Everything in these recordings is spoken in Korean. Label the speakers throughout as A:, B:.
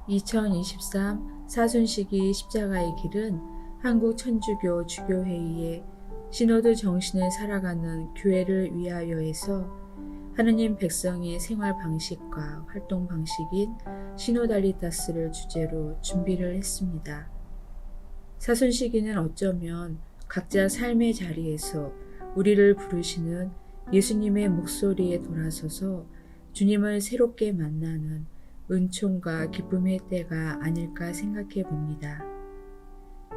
A: 2023 사순시기 십자가의 길은 한국 천주교 주교회의의 시노드 정신을 살아가는 교회를 위하여에서 하느님 백성의 생활 방식과 활동 방식인 시노달리타스를 주제로 준비를 했습니다. 사순시기는 어쩌면 각자 삶의 자리에서 우리를 부르시는 예수님의 목소리에 돌아서서 주님을 새롭게 만나는 은총과 기쁨의 때가 아닐까 생각해 봅니다.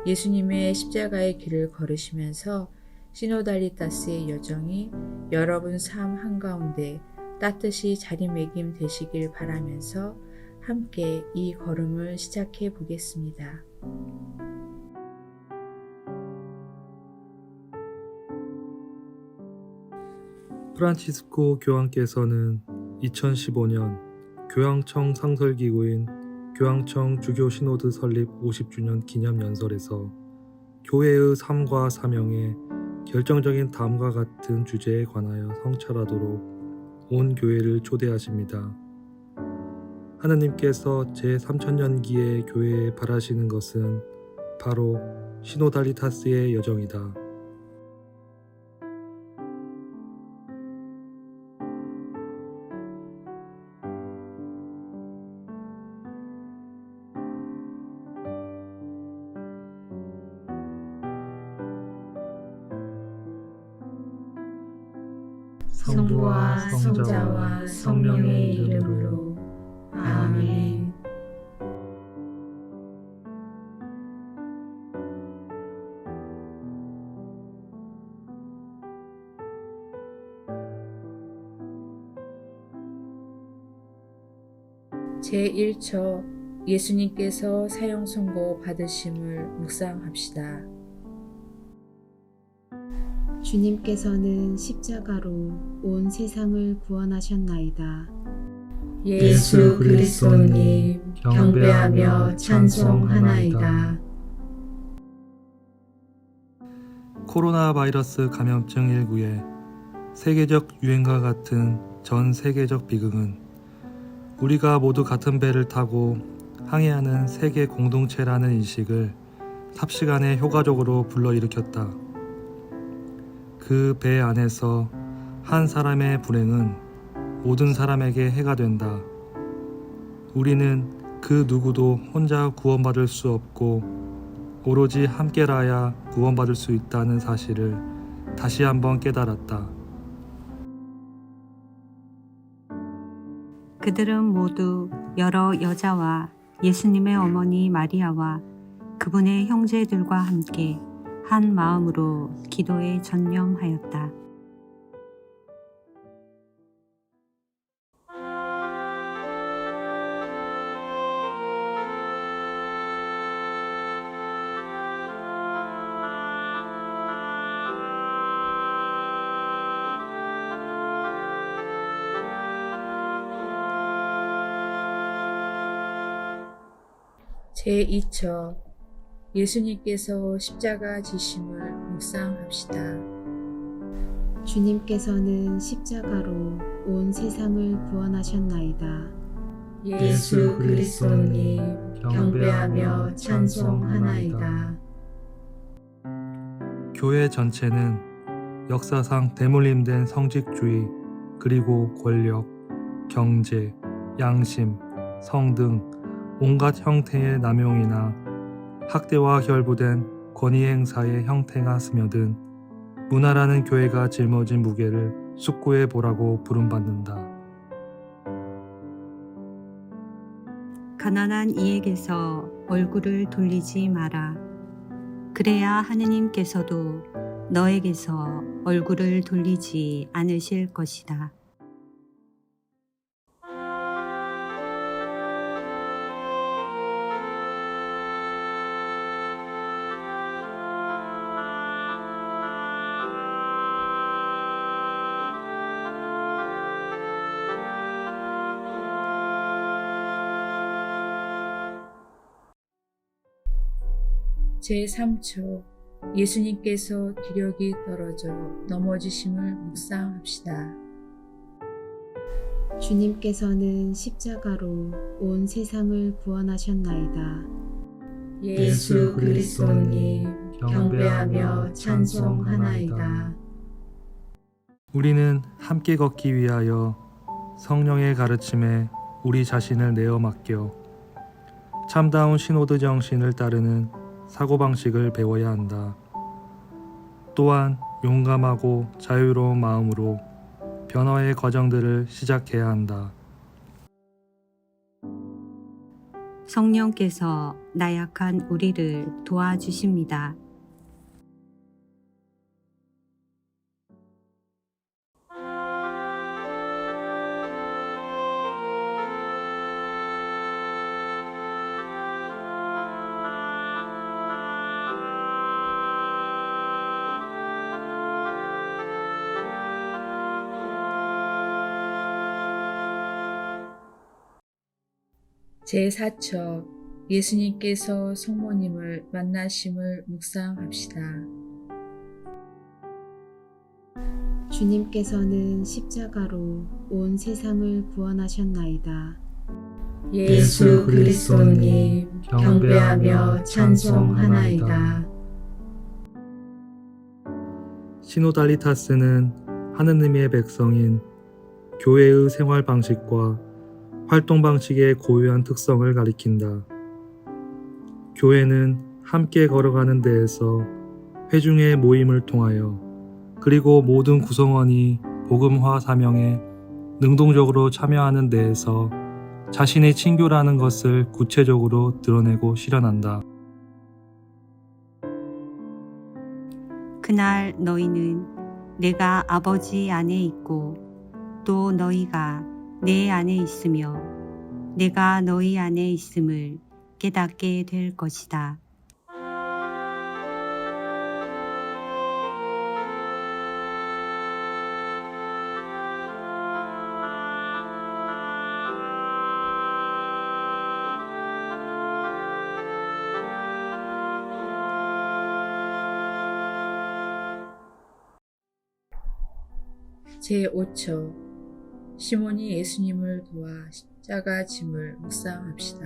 A: 예수님의 십자가의 길을 걸으시면서 시노달리타스의 여정이 여러분 삶 한가운데 따뜻이 자리매김 되시길 바라면서 함께 이 걸음을 시작해 보겠습니다.
B: 프란치스코 교황께서는 2015년 교황청 상설기구인 교황청 주교 시노드 설립 50주년 기념연설에서 교회의 삶과 사명에 결정적인 다음과 같은 주제에 관하여 성찰하도록 온 교회를 초대하십니다. 하느님께서 제3천년기의 교회에 바라시는 것은 바로 시노달리타스의 여정이다.
A: 성부와 성자와 성령의 이름으로 아멘. 제1처 예수님께서 사형 선고 받으심을 묵상합시다.
C: 주님께서는 십자가로 온 세상을 구원하셨나이다.
A: 예수 그리스도님 경배하며 찬송하나이다.
B: 코로나 바이러스 감염증 19의 세계적 유행과 같은 전 세계적 비극은 우리가 모두 같은 배를 타고 항해하는 세계 공동체라는 인식을 삽시간에 효과적으로 불러일으켰다. 그 배 안에서 한 사람의 불행은 모든 사람에게 해가 된다. 우리는 그 누구도 혼자 구원받을 수 없고 오로지 함께라야 구원받을 수 있다는 사실을 다시 한번 깨달았다.
D: 그들은 모두 여러 여자와 예수님의 어머니 마리아와 그분의 형제들과 함께 한 마음으로 기도에 전념하였다.
A: 제2처 예수님께서 십자가 지심을 묵상합시다.
C: 주님께서는 십자가로 온 세상을 구원하셨나이다.
A: 예수 그리스도님 경배하며 찬송하나이다.
B: 교회 전체는 역사상 대물림된 성직주의 그리고 권력, 경제, 양심, 성 등 온갖 형태의 남용이나 학대와 결부된 권위행사의 형태가 스며든 문화라는 교회가 짊어진 무게를 숙고해 보라고 부름받는다.
D: 가난한 이에게서 얼굴을 돌리지 마라. 그래야 하느님께서도 너에게서 얼굴을 돌리지 않으실 것이다.
A: 제3초 예수님께서 기력이 떨어져 넘어지심을 묵상합시다.
C: 주님께서는 십자가로 온 세상을 구원하셨나이다.
A: 예수 그리스도님 경배하며 찬송하나이다.
B: 우리는 함께 걷기 위하여 성령의 가르침에 우리 자신을 내어 맡겨 참다운 신호드 정신을 따르는 사고방식을 배워야 한다. 또한 용감하고 자유로운 마음으로 변화의 과정들을 시작해야 한다.
D: 성령께서 나약한 우리를 도와주십니다.
A: 제4첩 예수님께서 성모님을 만나심을 묵상합시다.
C: 주님께서는 십자가로 온 세상을 구원하셨나이다.
A: 예수 그리스도님 경배하며 찬송하나이다.
B: 시노달리타스는 하느님의 백성인 교회의 생활 방식과 활동 방식의 고유한 특성을 가리킨다. 교회는 함께 걸어가는 데에서 회중의 모임을 통하여 그리고 모든 구성원이 복음화 사명에 능동적으로 참여하는 데에서 자신의 친교라는 것을 구체적으로 드러내고 실현한다.
D: 그날 너희는 내가 아버지 안에 있고 또 너희가 내 안에 있으며 내가 너희 안에 있음을 깨닫게 될 것이다.
A: 제5초 시몬이 예수님을 도와 십자가 짐을 묵상합시다.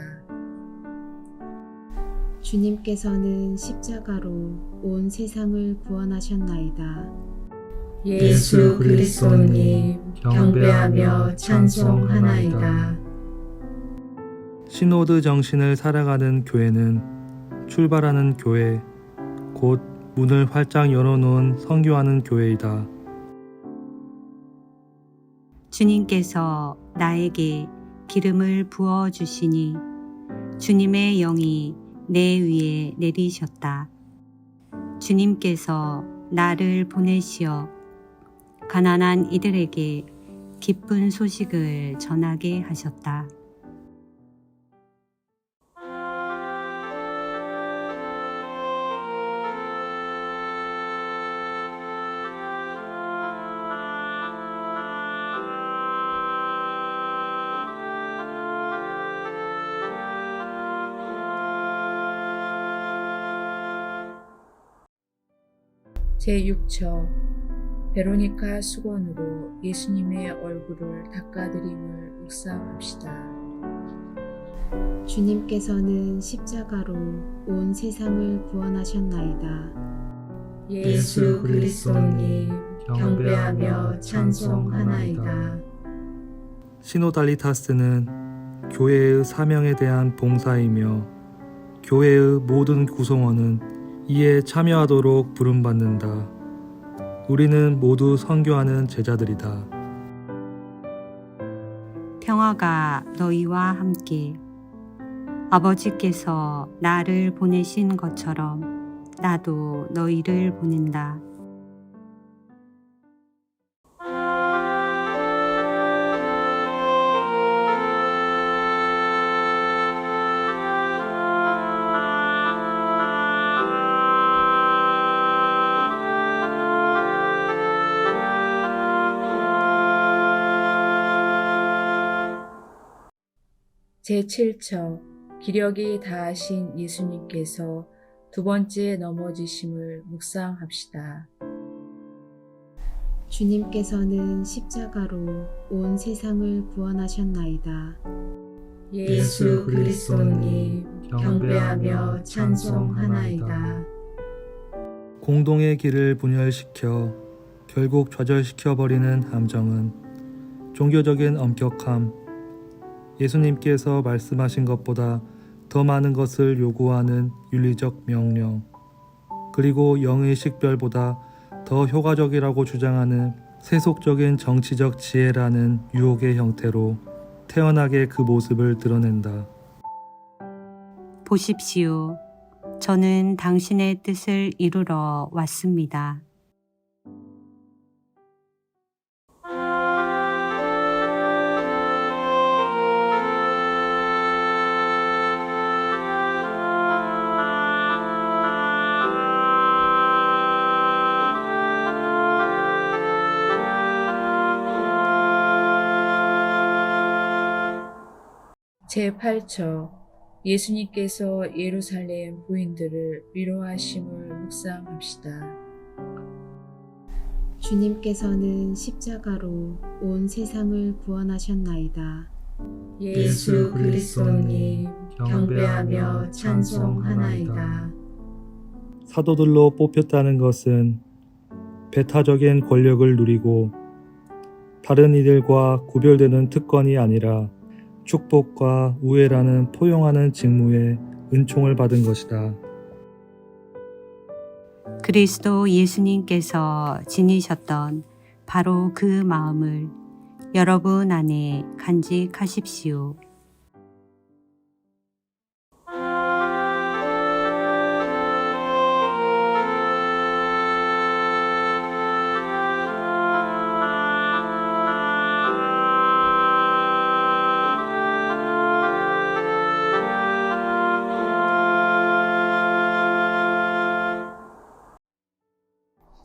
C: 주님께서는 십자가로 온 세상을 구원하셨나이다.
A: 예수 그리스도님 경배하며 찬송하나이다.
B: 시노드 정신을 살아가는 교회는 출발하는 교회, 곧 문을 활짝 열어놓은 선교하는 교회이다.
D: 주님께서 나에게 기름을 부어 주시니 주님의 영이 내 위에 내리셨다. 주님께서 나를 보내시어 가난한 이들에게 기쁜 소식을 전하게 하셨다.
A: 제6초 베로니카 수건으로 예수님의 얼굴을 닦아드림을 묵상합시다.
C: 주님께서는 십자가로 온 세상을 구원하셨나이다.
A: 예수 그리스도님 경배하며 찬송하나이다.
B: 시노달리타스는 교회의 사명에 대한 봉사이며 교회의 모든 구성원은 이에 참여하도록 부름받는다. 우리는 모두 선교하는 제자들이다.
D: 평화가 너희와 함께. 아버지께서 나를 보내신 것처럼 나도 너희를 보낸다.
A: 제7처 기력이 다하신 예수님께서 두 번째 넘어지심을 묵상합시다.
C: 주님께서는 십자가로 온 세상을 구원하셨나이다.
A: 예수 그리스도님 경배하며 찬송하나이다.
B: 공동의 길을 분열시켜 결국 좌절시켜버리는 함정은 종교적인 엄격함, 예수님께서 말씀하신 것보다 더 많은 것을 요구하는 윤리적 명령, 그리고 영의 식별보다 더 효과적이라고 주장하는 세속적인 정치적 지혜라는 유혹의 형태로 태연하게 그 모습을 드러낸다.
D: 보십시오. 저는 당신의 뜻을 이루러 왔습니다.
A: 제8처 예수님께서 예루살렘 부인들을 위로하심을 묵상합시다.
C: 주님께서는 십자가로 온 세상을 구원하셨나이다.
A: 예수 그리스도님 경배하며 찬송하나이다.
B: 사도들로 뽑혔다는 것은 배타적인 권력을 누리고 다른 이들과 구별되는 특권이 아니라 축복과 우애라는 포용하는 직무에 은총을 받은 것이다.
D: 그리스도 예수님께서 지니셨던 바로 그 마음을 여러분 안에 간직하십시오.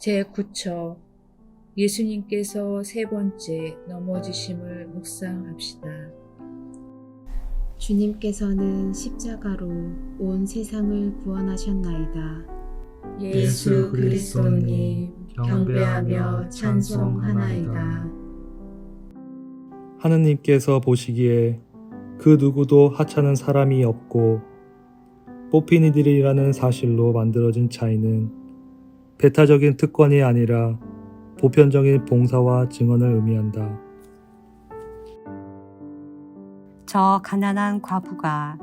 A: 제9처 예수님께서 세 번째 넘어지심을 묵상합시다.
C: 주님께서는 십자가로 온 세상을 구원하셨나이다.
A: 예수 그리스도님 경배하며 찬송하나이다.
B: 하느님께서 보시기에 그 누구도 하찮은 사람이 없고 뽑힌 이들이라는 사실로 만들어진 차이는 배타적인 특권이 아니라 보편적인 봉사와 증언을 의미한다.
D: 저 가난한 과부가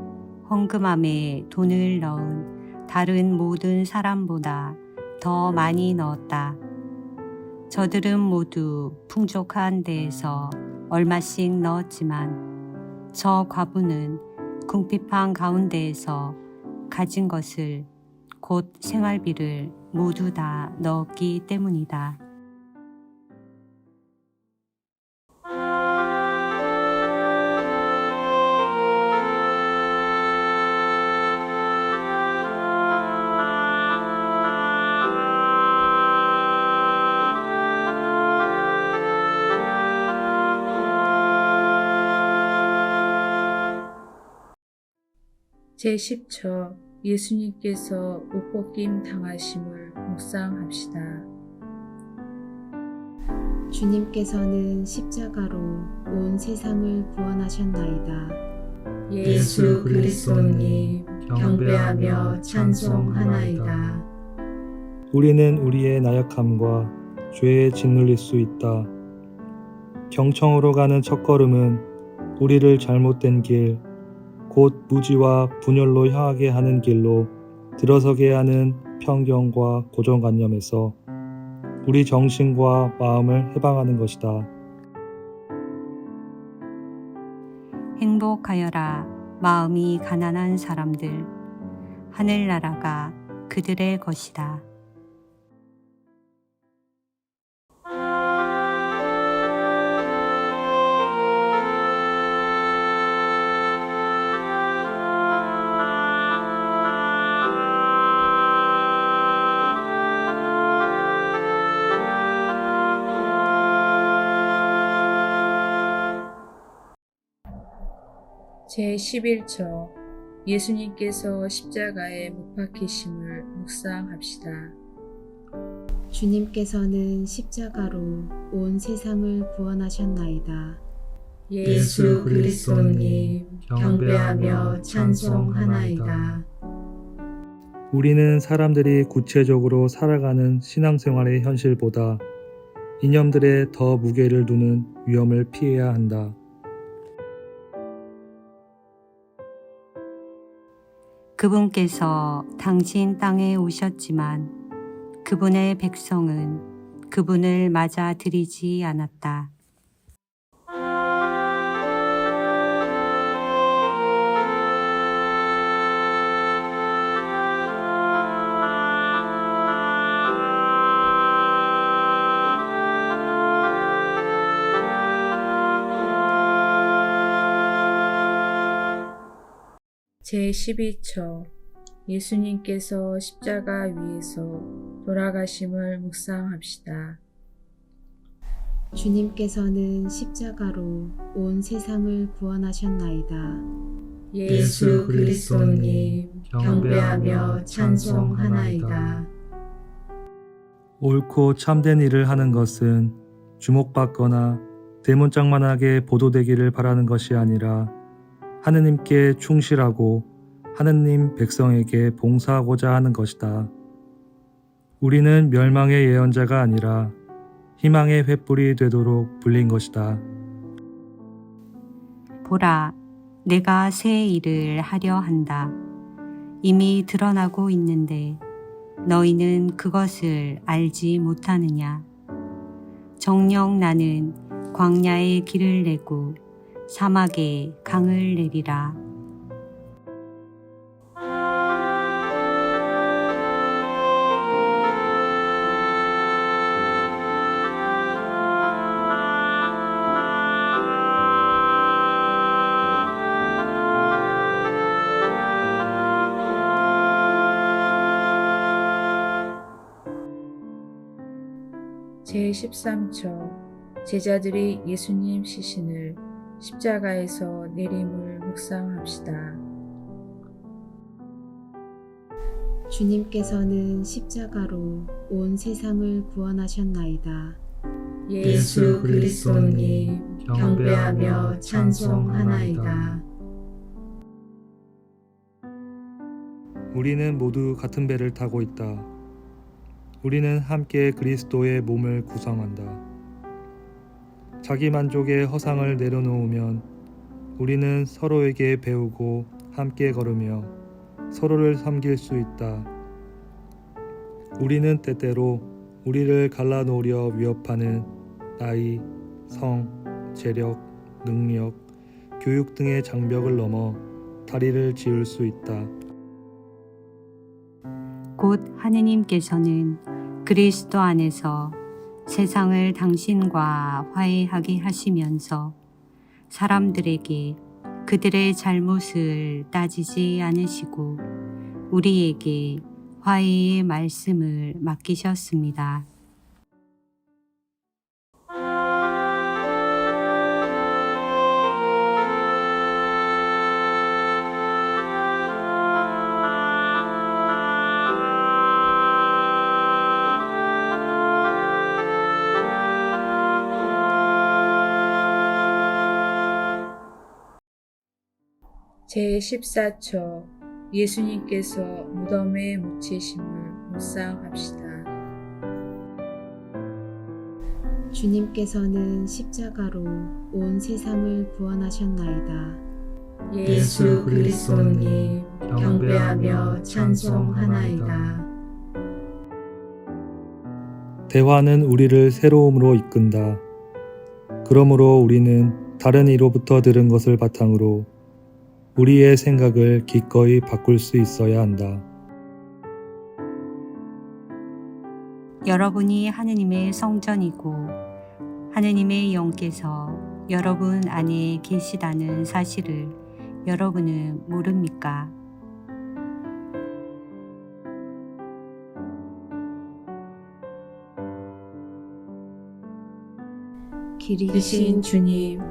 D: 헌금함에 돈을 넣은 다른 모든 사람보다 더 많이 넣었다. 저들은 모두 풍족한 데에서 얼마씩 넣었지만 저 과부는 궁핍한 가운데에서 가진 것을 곧 생활비를 모두 다 넣었기 때문이다.
A: 제10처 예수님께서 옷벗김 당하심을 묵상합시다.
C: 주님께서는 십자가로 온 세상을 구원하셨나이다.
A: 예수 그리스도님 경배하며 찬송하나이다.
B: 우리는 우리의 나약함과 죄에 짓눌릴 수 있다. 경청으로 가는 첫걸음은 우리를 잘못된 길, 곧 무지와 분열로 향하게 하는 길로 들어서게 하는 편견과 고정관념에서 우리 정신과 마음을 해방하는 것이다.
D: 행복하여라 마음이 가난한 사람들, 하늘나라가 그들의 것이다.
A: 제11처 예수님께서 십자가에 못 박히심을 묵상합시다.
C: 주님께서는 십자가로 온 세상을 구원하셨나이다.
A: 예수 그리스도님 경배하며 찬송하나이다.
B: 우리는 사람들이 구체적으로 살아가는 신앙생활의 현실보다 이념들에 더 무게를 두는 위험을 피해야 한다.
D: 그분께서 당신 땅에 오셨지만 그분의 백성은 그분을 맞아들이지 않았다.
A: 제12초 예수님께서 십자가 위에서 돌아가심을 묵상합시다.
C: 주님께서는 십자가로 온 세상을 구원하셨나이다.
A: 예수 그리스도님 경배하며 찬송하나이다.
B: 옳고 참된 일을 하는 것은 주목받거나 대문짝만하게 보도되기를 바라는 것이 아니라 하느님께 충실하고 하느님 백성에게 봉사하고자 하는 것이다. 우리는 멸망의 예언자가 아니라 희망의 횃불이 되도록 불린 것이다.
D: 보라, 내가 새 일을 하려 한다. 이미 드러나고 있는데 너희는 그것을 알지 못하느냐. 정녕 나는 광야에 길을 내고 사막에 강을 내리라.
A: 제13초 제자들이 예수님 시신을 십자가에서 내림을 묵상합시다.
C: 주님께서는 십자가로 온 세상을 구원하셨나이다.
A: 예수 그리스도님 경배하며 찬송하나이다.
B: 우리는 모두 같은 배를 타고 있다. 우리는 함께 그리스도의 몸을 구성한다. 자기 만족의 허상을 내려놓으면 우리는 서로에게 배우고 함께 걸으며 서로를 섬길 수 있다. 우리는 때때로 우리를 갈라놓으려 위협하는 나이, 성, 재력, 능력, 교육 등의 장벽을 넘어 다리를 지을 수 있다.
D: 곧 하느님께서는 그리스도 안에서 세상을 당신과 화해하게 하시면서 사람들에게 그들의 잘못을 따지지 않으시고 우리에게 화해의 말씀을 맡기셨습니다.
A: 제14초 예수님께서 무덤에 묻히심을 묵상합시다.
C: 주님께서는 십자가로 온 세상을 구원하셨나이다.
A: 예수 그리스도님 경배하며 찬송하나이다.
B: 대화는 우리를 새로움으로 이끈다. 그러므로 우리는 다른 이로부터 들은 것을 바탕으로 우리의 생각을 기꺼이 바꿀 수 있어야 한다.
D: 여러분이 하느님의 성전이고 하느님의 영께서 여러분 안에 계시다는 사실을 여러분은 모릅니까?
C: 길이
A: 되신 주님,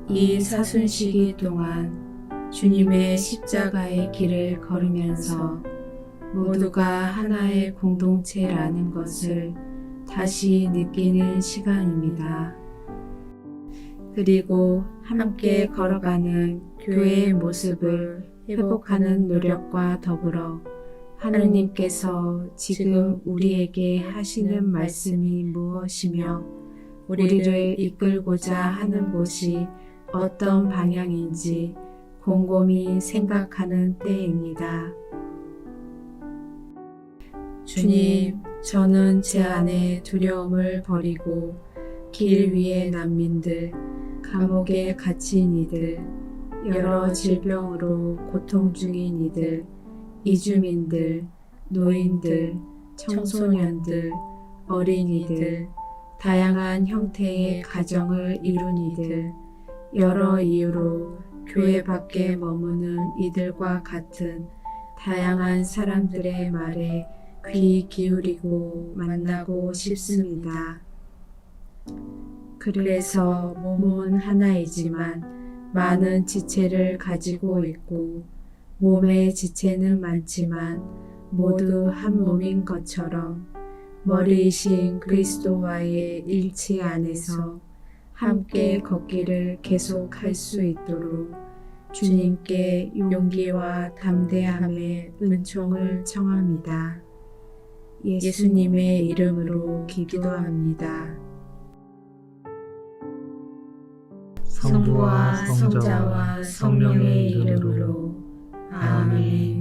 A: 이 사순시기 동안 주님의 십자가의 길을 걸으면서 모두가 하나의 공동체라는 것을 다시 느끼는 시간입니다. 그리고 함께 걸어가는 교회의 모습을 회복하는 노력과 더불어 하느님께서 지금 우리에게 하시는 말씀이 무엇이며 우리를 이끌고자 하는 곳이 어떤 방향인지 곰곰이 생각하는 때입니다. 주님, 저는 제 안에 두려움을 버리고 길 위의 난민들, 감옥에 갇힌 이들, 여러 질병으로 고통 중인 이들, 이주민들, 노인들, 청소년들, 어린이들, 다양한 형태의 가정을 이룬 이들, 여러 이유로 교회 밖에 머무는 이들과 같은 다양한 사람들의 말에 귀 기울이고 만나고 싶습니다. 그래서 몸은 하나이지만 많은 지체를 가지고 있고 몸의 지체는 많지만 모두 한 몸인 것처럼 머리이신 그리스도와의 일치 안에서 함께 걷기를 계속할 수 있도록 주님께 용기와 담대함의 은총을 청합니다. 예수님의 이름으로 기도합니다. 성부와 성자와 성령의 이름으로 아멘.